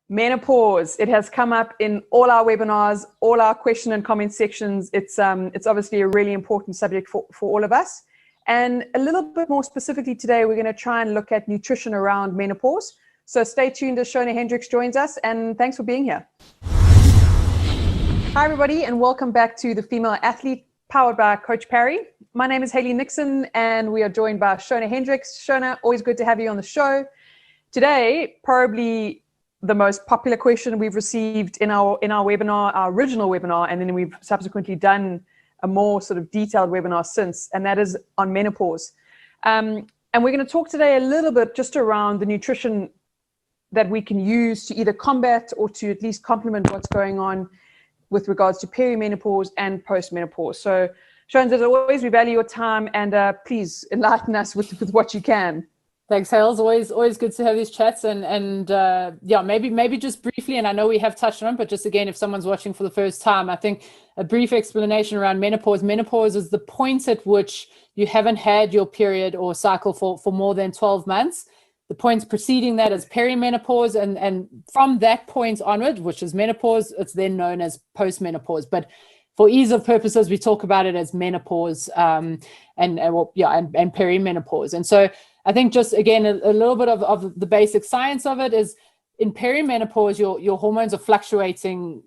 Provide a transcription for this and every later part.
Menopause. It has come up in all our webinars, all our question and comment sections. It's obviously a really important subject for all of us. And a little bit more specifically today, we're going to try and look at nutrition around menopause. So stay tuned as Shona Hendricks joins us, and thanks for being here. Hi, everybody, and welcome back to The Female Athlete, powered by Coach Parry. My name is Haley Nixon, and we are joined by Shona Hendricks. Shona, always good to have you on the show. Today, probably the most popular question we've received in our webinar, our original webinar, and then we've subsequently done a more sort of detailed webinar since, and that is on menopause. And we're going to talk today a little bit just around the nutrition that we can use to either combat or to at least complement what's going on with regards to perimenopause and postmenopause. So, Shona, as always, we value your time, and please enlighten us with what you can. Thanks, Hales. Always good to have these chats, and yeah, maybe just briefly, and I know we have touched on it, but just again, if someone's watching for the first time, I think a brief explanation around menopause. Menopause is the point at which you haven't had your period or cycle for more than 12 months. The points preceding that is perimenopause, and from that point onward, which is menopause, it's then known as postmenopause. But for ease of purposes, we talk about it as menopause and perimenopause. And so I think just, again, a little bit of the basic science of it is in perimenopause, your hormones are fluctuating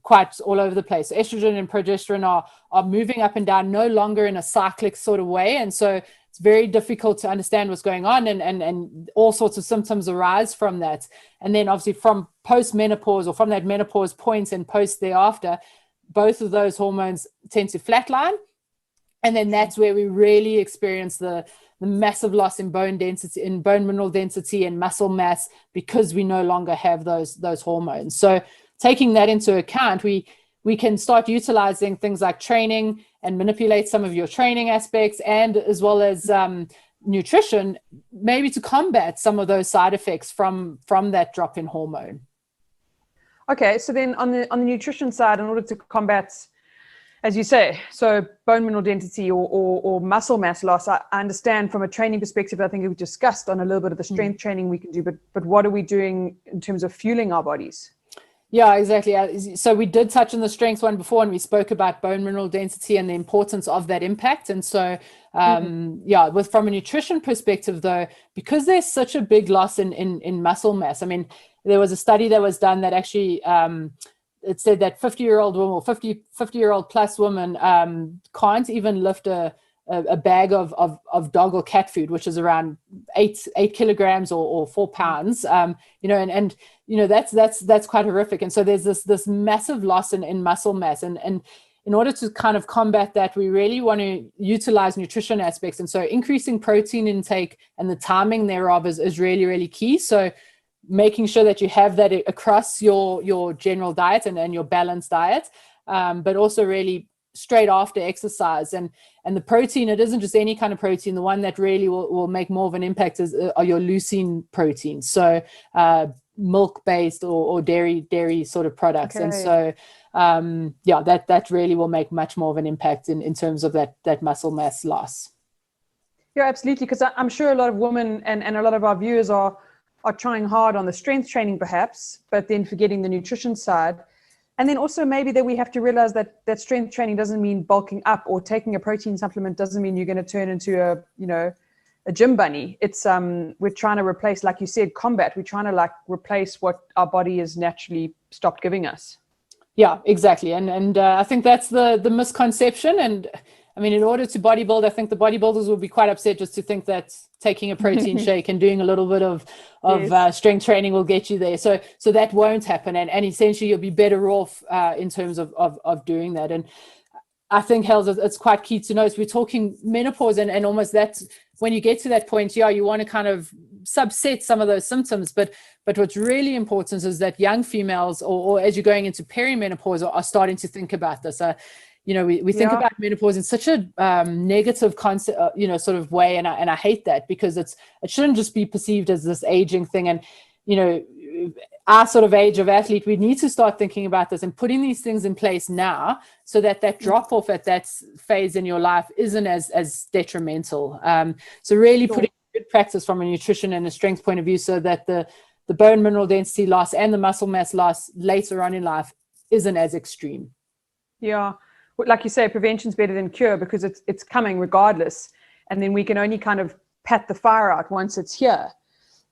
quite all over the place. Estrogen and progesterone are moving up and down, no longer in a cyclic sort of way. And so it's very difficult to understand what's going on, and all sorts of symptoms arise from that. And then obviously from postmenopause, or from that menopause point and post thereafter, both of those hormones tend to flatline. And then that's where we really experience the massive loss in bone density, in bone mineral density and muscle mass, because we no longer have those hormones. So taking that into account, we can start utilizing things like training and manipulate some of your training aspects, and as well as nutrition, maybe to combat some of those side effects from that drop in hormone. Okay, so then on the nutrition side, in order to combat, as you say, so bone mineral density or muscle mass loss, I understand from a training perspective, I think we discussed on a little bit of the strength training we can do, but what are we doing in terms of fueling our bodies? Yeah, exactly. So we did touch on the strength one before, and we spoke about bone mineral density and the importance of that impact. And so, from a nutrition perspective, though, because there's such a big loss in muscle mass, I mean, there was a study that was done that actually it said that 50-year-old woman or 50-year-old plus woman can't even lift a bag of dog or cat food, which is around 8 kilograms or 4 pounds, that's quite horrific. And so there's this massive loss in muscle mass, and in order to kind of combat that, we really want to utilize nutrition aspects. And so increasing protein intake and the timing thereof is really, really key. So making sure that you have that across your general diet and your balanced diet, but also really straight after exercise. And the protein, it isn't just any kind of protein. The one that really will make more of an impact are your leucine proteins. So milk-based or dairy sort of products. Okay. And so, that really will make much more of an impact in terms of that muscle mass loss. Yeah, absolutely. Because I'm sure a lot of women and a lot of our viewers are trying hard on the strength training perhaps, but then forgetting the nutrition side. And then also maybe that we have to realize that strength training doesn't mean bulking up, or taking a protein supplement doesn't mean you're going to turn into a gym bunny. It's we're trying to replace, like you said, combat. We're trying to replace what our body has naturally stopped giving us. Yeah, exactly. And I think that's the misconception. And I mean, in order to bodybuild, I think the bodybuilders will be quite upset just to think that taking a protein shake and doing a little bit of yes, strength training will get you there. So that won't happen. And essentially you'll be better off in terms of doing that. And I think, Hels, it's quite key to know, is we're talking menopause and almost that when you get to that point, you want to kind of subset some of those symptoms. But what's really important is that young females, or as you're going into perimenopause, are starting to think about this. We think about menopause in such a negative concept, sort of way, and I hate that, because it shouldn't just be perceived as this aging thing. And our sort of age of athlete, we need to start thinking about this and putting these things in place now, so that drop off at that phase in your life isn't as detrimental. So really putting good practice from a nutrition and a strength point of view, so that the the bone mineral density loss and the muscle mass loss later on in life isn't as extreme. Yeah, like you say, prevention's better than cure, because it's coming regardless, and then we can only kind of pat the fire out once it's here.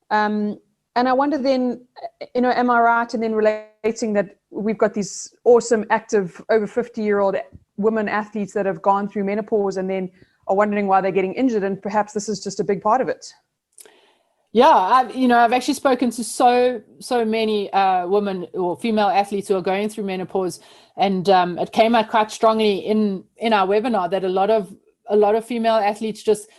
And I wonder then, am I right in then relating that we've got these awesome, active, over 50-year-old women athletes that have gone through menopause and then are wondering why they're getting injured, and perhaps this is just a big part of it? Yeah, I've actually spoken to so many women or female athletes who are going through menopause, and it came out quite strongly in our webinar that a lot of female athletes just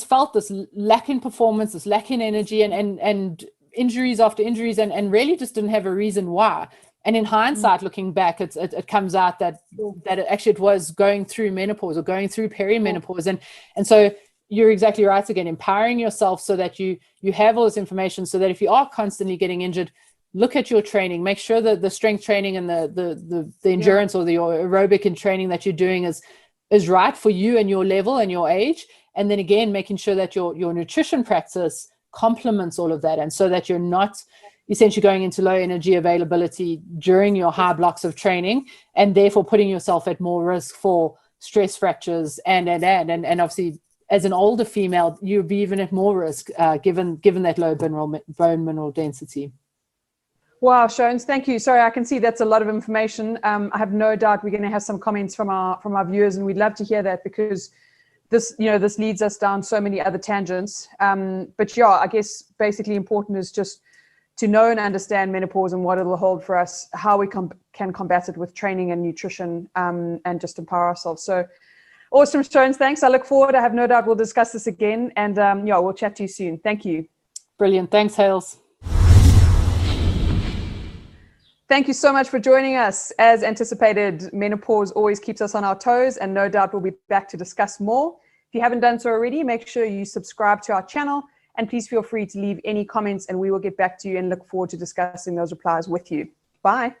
felt this lack in performance, this lack in energy, and injuries after injuries, and really just didn't have a reason why. And in hindsight, looking back, it comes out that it was going through menopause or going through perimenopause, and so you're exactly right again, empowering yourself so that you have all this information, so that if you are constantly getting injured, look at your training, make sure that the strength training and the endurance or the aerobic and training that you're doing is right for you and your level and your age. And then again, making sure that your nutrition practice complements all of that, and so that you're not essentially going into low energy availability during your high blocks of training, and therefore putting yourself at more risk for stress fractures and obviously, as an older female, you'd be even at more risk given that low bone mineral density. Wow, Shones, thank you. Sorry, I can see that's a lot of information. I have no doubt we're going to have some comments from our viewers, and we'd love to hear that, because this leads us down so many other tangents. But yeah, I guess basically important is just to know and understand menopause and what it'll hold for us, how we can combat it with training and nutrition, and just empower ourselves. So awesome, Shones. Thanks. I look forward. I have no doubt we'll discuss this again, and we'll chat to you soon. Thank you. Brilliant. Thanks, Hales. Thank you so much for joining us. As anticipated, menopause always keeps us on our toes, and no doubt we'll be back to discuss more. If you haven't done so already, make sure you subscribe to our channel, and please feel free to leave any comments, and we will get back to you and look forward to discussing those replies with you. Bye.